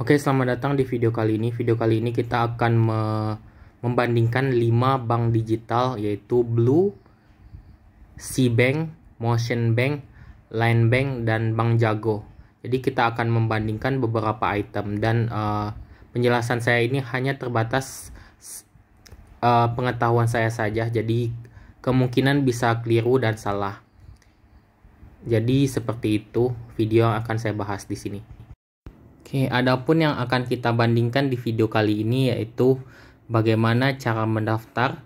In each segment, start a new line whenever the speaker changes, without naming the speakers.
Oke, selamat datang di video kali ini. Video kali ini kita akan membandingkan 5 bank digital, yaitu Blue, Cbank, Motion Bank, Line Bank, dan Bank Jago. Jadi kita akan membandingkan beberapa item, dan penjelasan saya ini hanya terbatas pengetahuan saya saja. Jadi kemungkinan bisa keliru dan salah. Jadi seperti itu video yang akan saya bahas di sini. Oke, adapun yang akan kita bandingkan di video kali ini yaitu bagaimana cara mendaftar,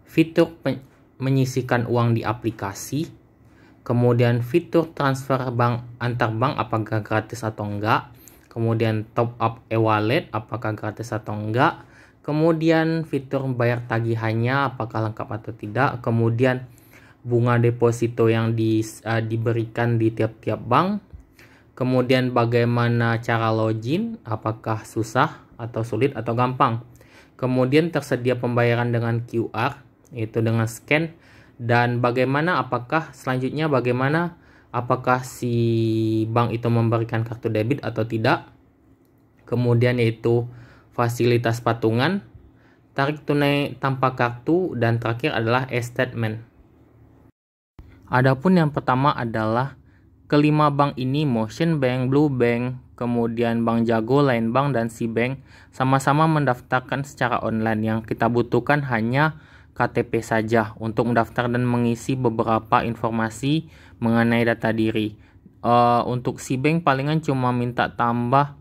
fitur menyisihkan uang di aplikasi, kemudian fitur transfer bank antar bank apakah gratis atau enggak, kemudian top up e-wallet apakah gratis atau enggak, kemudian fitur bayar tagihannya apakah lengkap atau tidak, kemudian bunga deposito yang diberikan di tiap-tiap bank. Kemudian bagaimana cara login, apakah susah atau sulit atau gampang. Kemudian tersedia pembayaran dengan QR, yaitu dengan scan. Dan bagaimana selanjutnya apakah si bank itu memberikan kartu debit atau tidak. Kemudian yaitu fasilitas patungan, tarik tunai tanpa kartu, dan terakhir adalah e-statement. Adapun yang pertama adalah kelima bank ini, Motion Bank, Blue Bank, kemudian Bank Jago, Line Bank, dan Cbank sama-sama mendaftarkan secara online. Yang kita butuhkan hanya KTP saja untuk mendaftar dan mengisi beberapa informasi mengenai data diri. Untuk Cbank palingan cuma minta tambah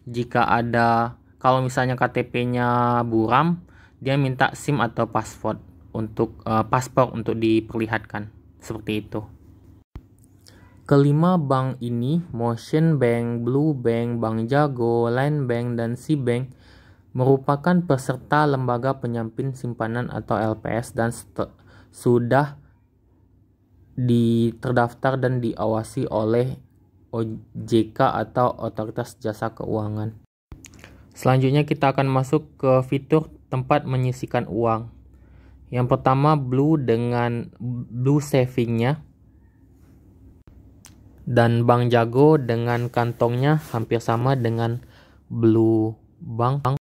jika ada, kalau misalnya KTP-nya buram, dia minta SIM atau paspor untuk diperlihatkan, seperti itu. Kelima bank ini, Motion Bank, Blue Bank, Bank Jago, Line Bank, dan Cbank merupakan peserta lembaga penyamping simpanan atau LPS dan sudah terdaftar dan diawasi oleh OJK atau Otoritas Jasa Keuangan. Selanjutnya kita akan masuk ke fitur tempat menyisihkan uang. Yang pertama Blue dengan Blue Saving-nya, dan Bank Jago dengan kantongnya hampir sama dengan Blue Bank.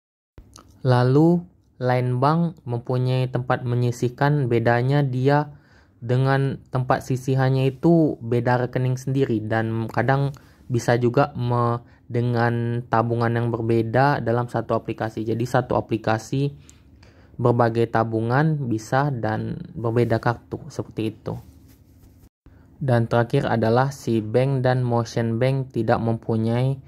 Lalu Line Bank mempunyai tempat menyisihkan, bedanya dia dengan tempat sisihannya itu beda rekening sendiri, dan kadang bisa juga dengan tabungan yang berbeda dalam satu aplikasi. Jadi satu aplikasi berbagai tabungan bisa dan berbeda kartu, seperti itu. Dan terakhir adalah Cbank dan Motion Bank tidak mempunyai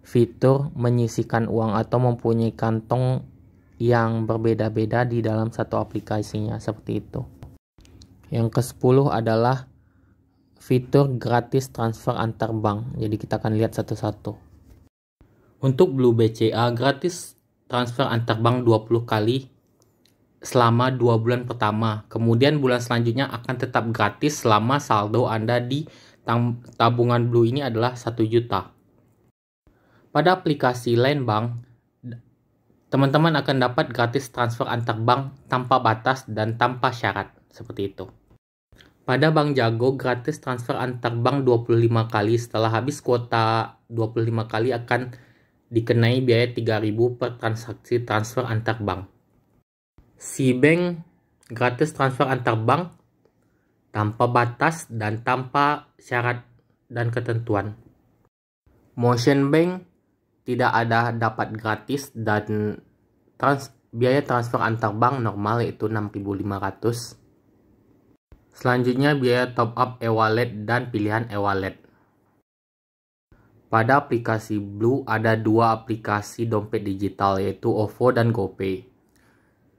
fitur menyisihkan uang atau mempunyai kantong yang berbeda-beda di dalam satu aplikasinya, seperti itu. Yang ke-10 adalah fitur gratis transfer antar bank. Jadi kita akan lihat satu-satu. Untuk Blue BCA, gratis transfer antar bank 20 kali selama 2 bulan pertama. Kemudian bulan selanjutnya akan tetap gratis selama saldo Anda di tabungan Blue ini adalah 1 juta. Pada aplikasi Line Bank, teman-teman akan dapat gratis transfer antar bank tanpa batas dan tanpa syarat, seperti itu. Pada Bank Jago, gratis transfer antar bank 25 kali. Setelah habis kuota 25 kali akan dikenai biaya 3.000 per transaksi transfer antar bank. Cbank gratis transfer antar bank tanpa batas dan tanpa syarat dan ketentuan. Motion Bank tidak ada dapat gratis dan biaya transfer antar bank normal yaitu 6.500. Selanjutnya biaya top up e-wallet dan pilihan e-wallet. Pada aplikasi Blue ada 2 aplikasi dompet digital yaitu OVO dan GoPay.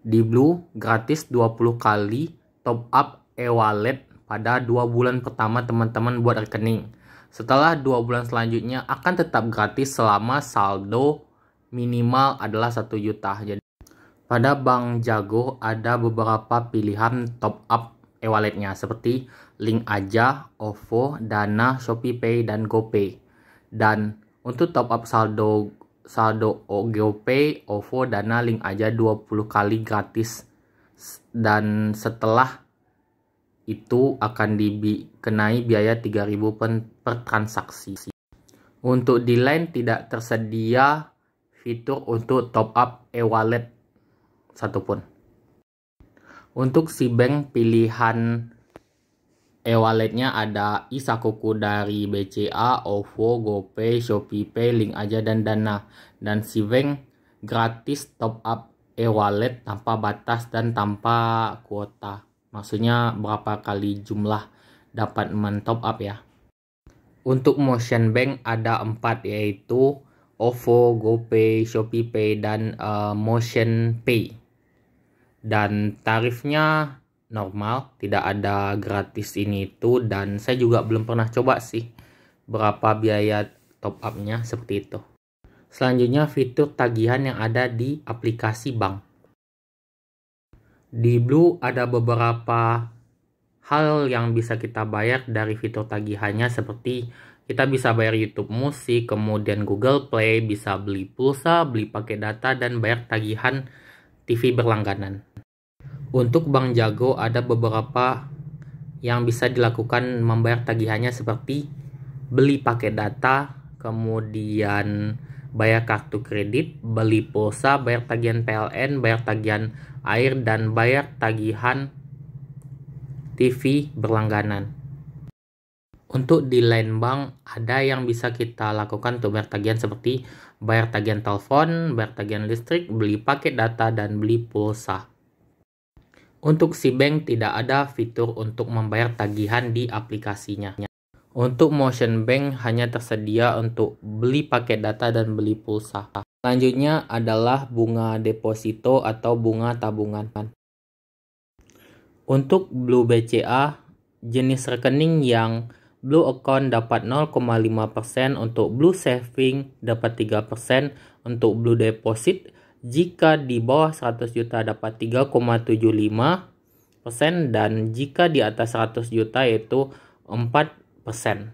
Di Blue, gratis 20 kali top up e-wallet pada 2 bulan pertama teman-teman buat rekening. Setelah 2 bulan selanjutnya akan tetap gratis selama saldo minimal adalah 1 juta. Jadi, pada Bank Jago ada beberapa pilihan top up e-walletnya seperti Link Aja, OVO, Dana, ShopeePay, dan GoPay. Dan untuk top up saldo GoPay, OVO, Dana, Link Aja 20 kali gratis. Dan setelah itu akan dikenai biaya 3.000 per transaksi. Untuk di Line tidak tersedia fitur untuk top up e-wallet satupun. Untuk si bank pilihan e-walletnya ada Isakuku dari BCA, OVO, GoPay, ShopeePay, Link Aja, dan Dana. Dan si bank gratis top up e-wallet tanpa batas dan tanpa kuota. Maksudnya berapa kali jumlah dapat men-top up ya. Untuk motion bank ada 4, yaitu OVO, GoPay, ShopeePay, dan Motion Pay. Dan tarifnya normal, tidak ada gratis ini itu, dan saya juga belum pernah coba sih berapa biaya top up-nya seperti itu. Selanjutnya fitur tagihan yang ada di aplikasi bank. Di Blue ada beberapa hal yang bisa kita bayar dari fitur tagihannya, seperti kita bisa bayar YouTube Musik, kemudian Google Play, bisa beli pulsa, beli paket data, dan bayar tagihan TV berlangganan. Untuk Bank Jago ada beberapa yang bisa dilakukan membayar tagihannya, seperti beli paket data, kemudian bayar kartu kredit, beli pulsa, bayar tagihan PLN, bayar tagihan air, dan bayar tagihan TV berlangganan. Untuk di Line Bank ada yang bisa kita lakukan untuk bayar tagihan, seperti bayar tagihan telepon, bayar tagihan listrik, beli paket data, dan beli pulsa. Untuk si bank tidak ada fitur untuk membayar tagihan di aplikasinya. Untuk Motion Bank hanya tersedia untuk beli paket data dan beli pulsa. Selanjutnya adalah bunga deposito atau bunga tabungan. Untuk Blue BCA, jenis rekening yang Blue Account dapat 0,5%, untuk Blue Saving dapat 3%, untuk Blue Deposit jika di bawah 100 juta dapat 3,75%, dan jika di atas 100 juta yaitu 4%.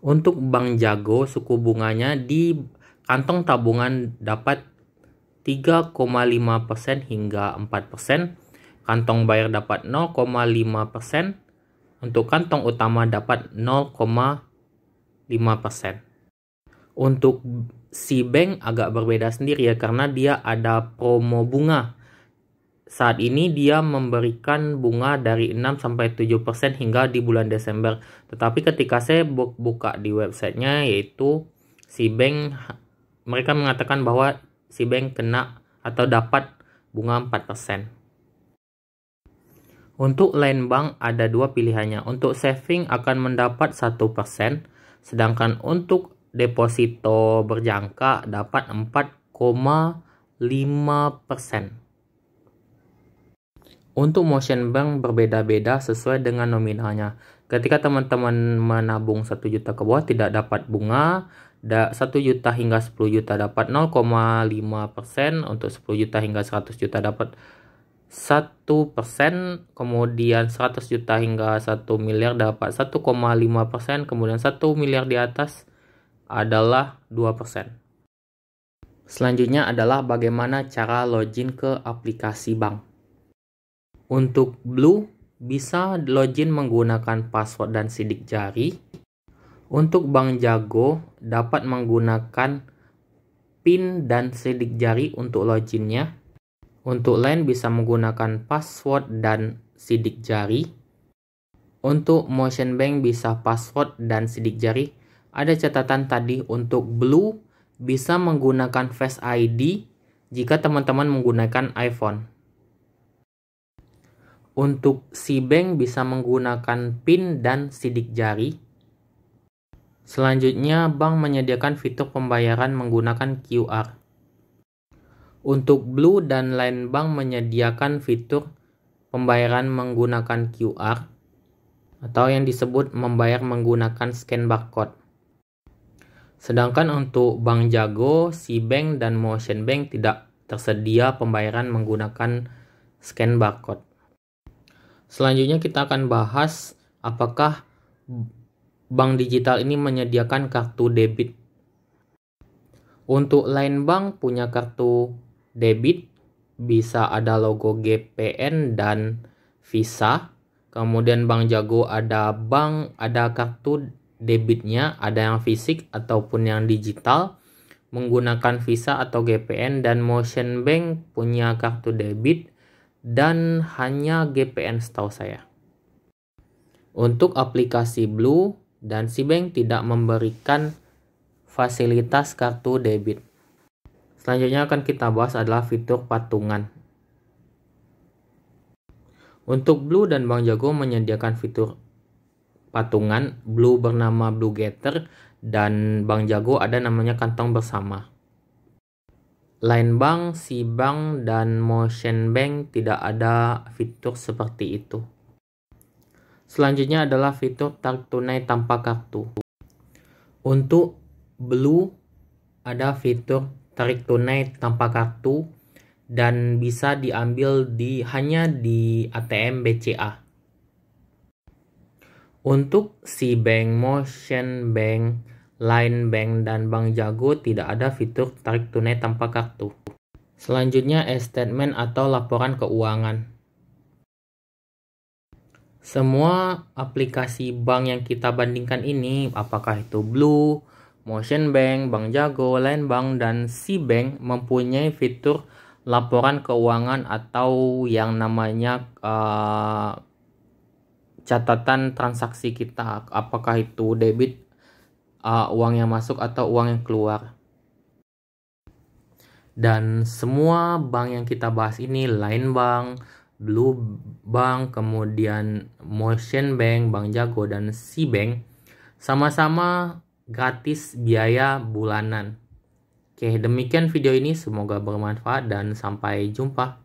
Untuk Bank Jago, suku bunganya di kantong tabungan dapat 3,5% hingga 4%, kantong bayar dapat 0,5%, untuk kantong utama dapat 0,5%. Untuk si bank agak berbeda sendiri ya, karena dia ada promo bunga. Saat ini dia memberikan bunga dari 6-7% hingga di bulan Desember. Tetapi ketika saya buka di websitenya, yaitu si bank, mereka mengatakan bahwa si bank kena atau dapat bunga 4%. Untuk Line Bank ada dua pilihannya. Untuk saving akan mendapat 1%, sedangkan untuk deposito berjangka dapat 4,5%. Untuk Motion Bank berbeda-beda sesuai dengan nominalnya. Ketika teman-teman menabung 1 juta ke bawah tidak dapat bunga, 1 juta hingga 10 juta dapat 0,5%, untuk 10 juta hingga 100 juta dapat 1%, kemudian 100 juta hingga 1 miliar dapat 1,5%, kemudian 1 miliar di atas adalah 2%. Selanjutnya adalah bagaimana cara login ke aplikasi bank. Untuk Blue, bisa login menggunakan password dan sidik jari. Untuk Bank Jago, dapat menggunakan PIN dan sidik jari untuk loginnya. Untuk Line bisa menggunakan password dan sidik jari. Untuk Motion Bank bisa password dan sidik jari. Ada catatan tadi, untuk Blue bisa menggunakan Face ID jika teman-teman menggunakan iPhone. Untuk si bank bisa menggunakan PIN dan sidik jari. Selanjutnya, bank menyediakan fitur pembayaran menggunakan QR. Untuk Blue dan Line Bank menyediakan fitur pembayaran menggunakan QR atau yang disebut membayar menggunakan scan barcode. Sedangkan untuk Bank Jago, si bank dan Motion Bank tidak tersedia pembayaran menggunakan scan barcode. Selanjutnya kita akan bahas apakah bank digital ini menyediakan kartu debit. Untuk Line Bank punya kartu debit, bisa ada logo GPN dan Visa. Kemudian Bank Jago ada kartu debitnya, ada yang fisik ataupun yang digital, menggunakan Visa atau GPN, dan Motion Bank punya kartu debit dan hanya GPN setahu saya. Untuk aplikasi Blue dan Cbank tidak memberikan fasilitas kartu debit. Selanjutnya akan kita bahas adalah fitur patungan. Untuk Blue dan Bank Jago menyediakan fitur patungan. Blue bernama Blue Getter dan Bank Jago ada namanya kantong bersama. Line Bank, Cbank, dan Motion Bank tidak ada fitur seperti itu. Selanjutnya adalah fitur tarik tunai tanpa kartu. Untuk Blue ada fitur tarik tunai tanpa kartu dan bisa diambil hanya di ATM BCA. Untuk Cbank, Motion Bank, Line Bank, dan Bank Jago tidak ada fitur tarik tunai tanpa kartu. Selanjutnya statement atau laporan keuangan. Semua aplikasi bank yang kita bandingkan ini, apakah itu Blue, Motion Bank, Bank Jago, Line Bank, dan Cbank mempunyai fitur laporan keuangan atau yang namanya catatan transaksi kita, apakah itu debit, uang yang masuk atau uang yang keluar. Dan semua bank yang kita bahas ini, Line Bank, Blue Bank, kemudian Motion Bank, Bank Jago, dan Cbank sama-sama gratis biaya bulanan. Oke, demikian video ini, semoga bermanfaat dan sampai jumpa.